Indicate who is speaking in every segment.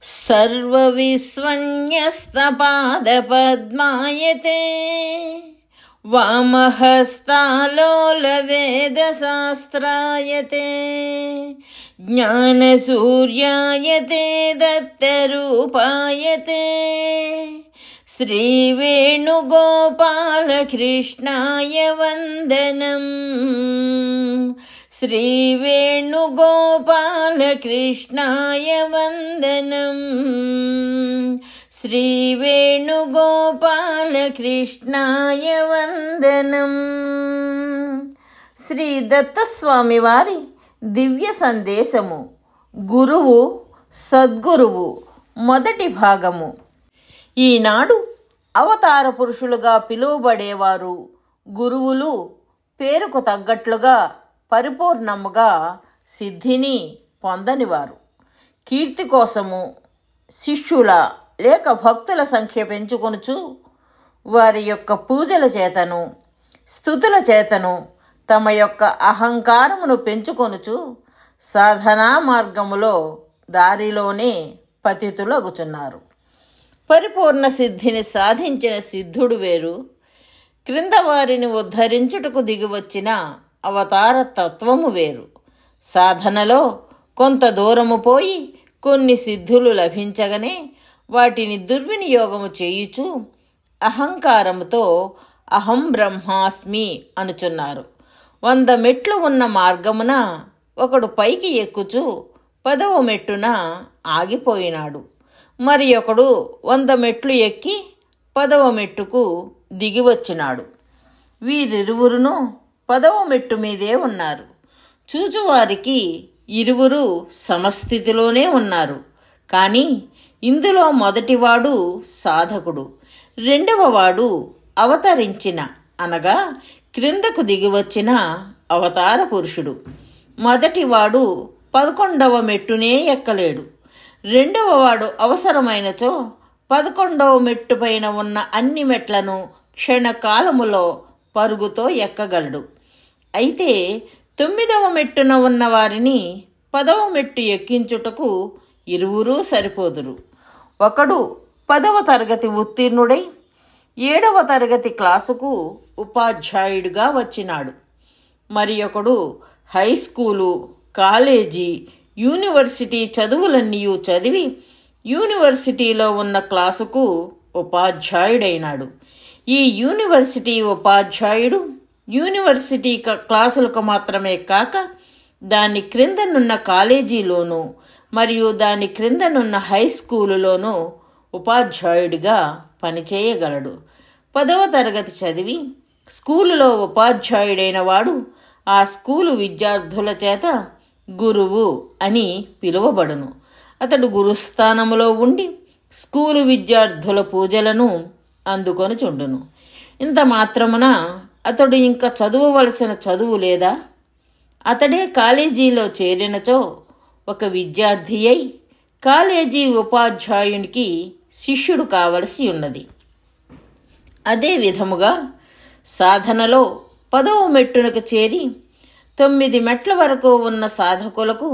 Speaker 1: सर्वविस्वन्यस्तपादपद्मायते वामहस्तालोलवेदशास्त्रायते ज्ञानसूर्यायते दत्तरूपायते श्रीवेणुगोपालकृष्णाय वन्दनम् श्रीवेणुगोपालकृष्णाय वन्दनम् श्रीवेणुगोपालकृष्णाय वन्दनम्. శ్రీ దత్తస్వామి వారి దివ్య సందేశము. గురువు సద్గురువు మొదటి భాగము. ఈనాడు అవతార పురుషులుగా పిలువబడేవారు గురువులు పేరుకు తగ్గట్లుగా పరిపూర్ణముగా సిద్ధిని పొందనివారు. కీర్తి కోసము శిష్యుల లేక భక్తుల సంఖ్య పెంచుకొనుచు వారి యొక్క పూజల చేతను స్తుతుల చేతను తమ యొక్క అహంకారమును పెంచుకొనుచు సాధనా మార్గములో దారిలోనే పతితులగుచున్నారు. పరిపూర్ణ సిద్ధిని సాధించిన సిద్ధుడు వేరు, క్రింద వారిని ఉద్ధరించుటకు దిగివచ్చిన అవతార తత్వము వేరు. సాధనలో కొంత దూరము పోయి కొన్ని సిద్ధులు లభించగానే వాటిని దుర్వినియోగము చేయుచు అహంకారముతో అహం బ్రహ్మాస్మి అనుచున్నారు. 100 మెట్లు ఉన్న మార్గమున ఒకడు పైకి ఎక్కుచు 10వ మెట్టున ఆగిపోయినాడు. మరి ఒకడు 100 మెట్లు ఎక్కి 10వ మెట్టుకు దిగివచ్చినాడు. వీరిరువురును 10వ మెట్టు మీదే ఉన్నారు. చూచువారికి ఇరువురు సమస్థితిలోనే ఉన్నారు. కానీ ఇందులో మొదటివాడు సాధకుడు, రెండవవాడు అవతరించిన అనగా క్రిందకు దిగివచ్చిన అవతార పురుషుడు. మొదటివాడు 11వ మెట్టునే ఎక్కలేడు. రెండవవాడు అవసరమైనచో 11వ మెట్టు పైన ఉన్న అన్ని మెట్లను క్షణకాలములో పరుగుతో ఎక్కగలడు. అయితే 9వ మెట్టున ఉన్న వారిని 10వ మెట్టు ఎక్కించుటకు ఇరువురూ సరిపోదురు. ఒకడు 10వ తరగతి ఉత్తీర్ణుడై 7వ తరగతి క్లాసుకు ఉపాధ్యాయుడిగా వచ్చినాడు. మరి ఒకడు హై స్కూలు, కాలేజీ, యూనివర్సిటీ చదువులన్నీ చదివి యూనివర్సిటీలో ఉన్న క్లాసుకు ఉపాధ్యాయుడైనాడు. ఈ యూనివర్సిటీ ఉపాధ్యాయుడు యూనివర్సిటీ క్లాసులకు మాత్రమే కాక దాని క్రిందనున్న కాలేజీలోనూ మరియు దాని క్రిందనున్న హై స్కూలులోనూ ఉపాధ్యాయుడిగా పనిచేయగలడు. 10వ తరగతి చదివి స్కూలులో ఉపాధ్యాయుడైన వాడు ఆ స్కూలు విద్యార్థుల చేత గురువు అని పిలువబడును. అతడు గురుస్థానములో ఉండి స్కూలు విద్యార్థుల పూజలను అందుకొనుచుండును. ఇంత మాత్రమున అతడు ఇంకా చదువవలసిన చదువు లేదా? అతడే కాలేజీలో చేరినచో ఒక విద్యార్థి అయి కాలేజీ ఉపాధ్యాయునికి శిష్యుడు కావలసి ఉన్నది. అదే విధముగా సాధనలో 10వ మెట్టునకు చేరి 9 మెట్ల వరకు ఉన్న సాధకులకు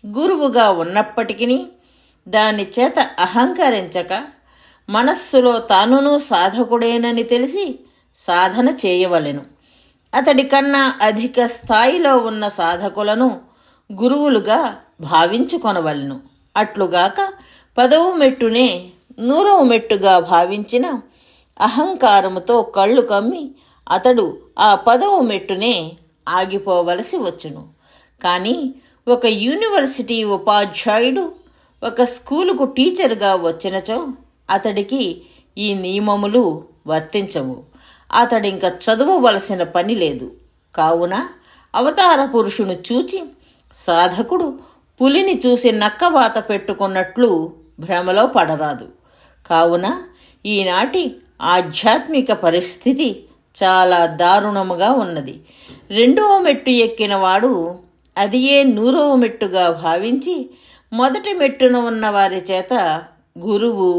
Speaker 1: గురువుగా ఉన్నప్పటికీ దాని చేత అహంకరించక మనస్సులో తానును సాధకుడేనని తెలిసి సాధన చేయవలెను. అతడి కన్నా అధిక స్థాయిలో ఉన్న సాధకులను గురువులుగా భావించుకొనవలెను. అట్లుగాక 10వ మెట్టునే 100వ మెట్టుగా భావించిన అహంకారముతో కళ్ళు కమ్మి అతడు ఆ 10వ మెట్టునే ఆగిపోవలసి వచ్చును. కానీ ఒక యూనివర్సిటీ ఉపాధ్యాయుడు ఒక స్కూలుకు టీచర్గా వచ్చినచో అతడికి ఈ నియమములు వర్తించవు. అతడింక చదవవలసిన పని లేదు. కావున అవతార పురుషుని చూచి సాధకుడు పులిని చూసి నక్కవాత పెట్టుకున్నట్లు భ్రమలో పడరాదు. కావున ఈనాటి ఆధ్యాత్మిక పరిస్థితి చాలా దారుణముగా ఉన్నది. 2వ మెట్టు ఎక్కినవాడు అదియే 100వ మెట్టుగా భావించి మొదటి మెట్టున ఉన్న వారి చేత గురువు,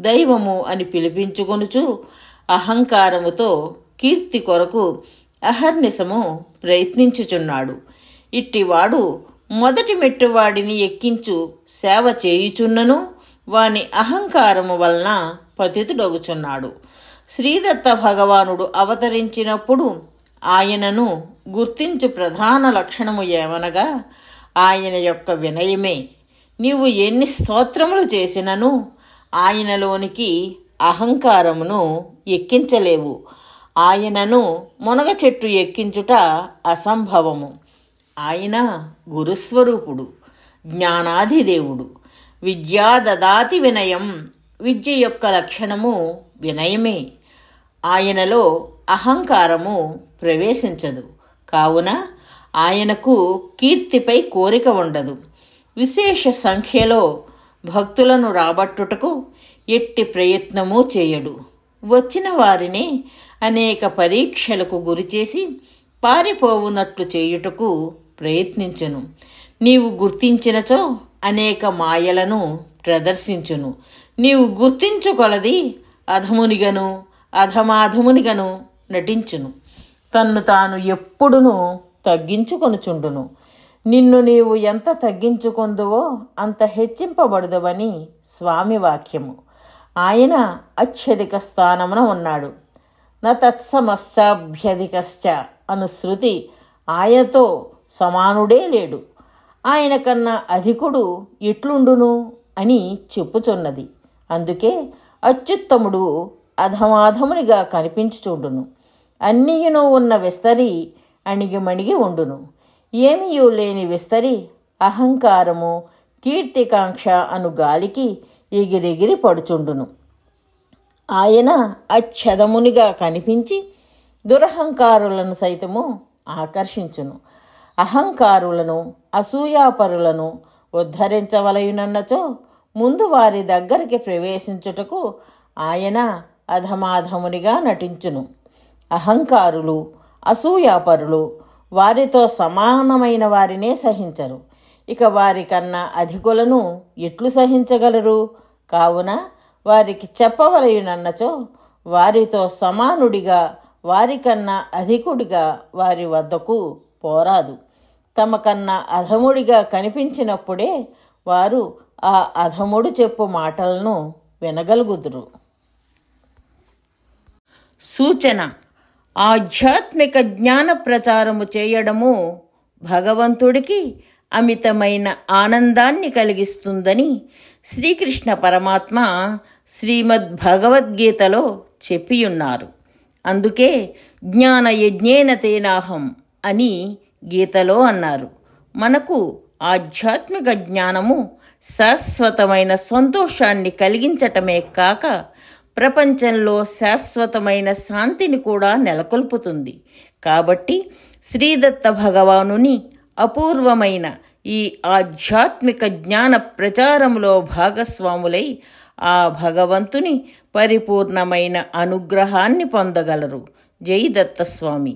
Speaker 1: దైవము అని పిలిపించుకొనుచు అహంకారముతో కీర్తి కొరకు అహర్నిశము ప్రయత్నించుచున్నాడు. ఇట్టివాడు మొదటి మెట్టువాడిని ఎక్కించు సేవ చేయుచున్నను వాని అహంకారము వలన పతితుడగుచున్నాడు. శ్రీదత్త భగవానుడు అవతరించినప్పుడు ఆయనను గుర్తించు ప్రధాన లక్షణము ఏమనగా ఆయన యొక్క వినయమే. నీవు ఎన్ని స్తోత్రములు చేసినను ఆయనలోనికి అహంకారమును ఎక్కించలేవు. ఆయనను మునగ చెట్టు ఎక్కించుట అసంభవము. ఆయన గురుస్వరూపుడు, జ్ఞానాధిదేవుడు. విద్యా దదాతి వినయం. విద్య యొక్క లక్షణము వినయమే. ఆయనలో అహంకారము ప్రవేశించదు. కావున ఆయనకు కీర్తిపై కోరిక ఉండదు. విశేష సంఖ్యలో భక్తులను రాబట్టుటకు ఎట్టి ప్రయత్నము చేయడు. వచ్చిన వారిని అనేక పరీక్షలకు గురిచేసి పారిపోవునట్లు చేయుటకు ప్రయత్నించును. నీవు గుర్తించినచో అనేక మాయలను ప్రదర్శించును. నీవు గుర్తించుకొలది అధమునిగను అధమాధమునిగను నటించును. తన్ను తాను ఎప్పుడునూ తగ్గించుకొనుచుండును. నిన్ను నీవు ఎంత తగ్గించుకొందువో అంత హెచ్చింపబడదవని స్వామి వాక్యము. ఆయన అత్యధిక స్థానమున ఉన్నాడు. నతత్సమశ్చాభ్యధికశ్చ అను శృతి ఆయనతో సమానుడే లేడు. ఆయన కన్నా అధికుడు ఎట్లుండును అని చెప్పుచున్నది. అందుకే అత్యుత్తముడు అధమాధమునిగా కనిపించుచుండును. అన్నీయును ఉన్న విస్తరి అణిగిమణిగి ఉండును. ఏమీయూ లేని విస్తరి అహంకారము కీర్తికాంక్ష అను గాలికి ఎగిరెగిరి పడుచుండును. ఆయన అచ్ఛదమునిగా కనిపించి దురహంకారులను సైతము ఆకర్షించును. అహంకారులను అసూయాపరులను ఉద్ధరించవలయునన్నచో ముందు వారి దగ్గరికి ప్రవేశించుటకు ఆయన అధమాధమునిగా నటించును. అహంకారులు అసూయాపరులు వారితో సమానమైన వారినే సహించరు. ఇక వారికన్నా అధికులను ఎట్లు సహించగలరు? కావున వారికి చెప్పవలయునన్నచో వారితో సమానుడిగా వారికన్నా అధికుడిగా వారి వద్దకు పోరాదు. తమకన్నా అధముడిగా కనిపించినప్పుడే వారు ఆ అధముడు చెప్పు మాటలను వినగలుగుదురు. సూచన: ఆధ్యాత్మిక జ్ఞాన ప్రచారము చేయడము భగవంతుడికి అమితమైన ఆనందాన్ని కలిగిస్తుందని శ్రీకృష్ణ పరమాత్మ శ్రీమద్ భగవద్గీతలో చెప్పియున్నారు. అందుకే జ్ఞాన యజ్ఞేన తేనాహం అని గీతలో అన్నారు. మనకు ఆధ్యాత్మిక జ్ఞానము శాశ్వతమైన సంతోషాన్ని కలిగించటమే కాక ప్రపంచంలో శాశ్వతమైన శాంతిని కూడా నెలకొల్పుతుంది. కాబట్టి శ్రీదత్త భగవానుని అపూర్వమైన ఈ ఆధ్యాత్మిక జ్ఞాన ప్రచారములో భాగస్వాములై ఆ భగవంతుని పరిపూర్ణమైన అనుగ్రహాన్ని పొందగలరు. జై దత్తస్వామి.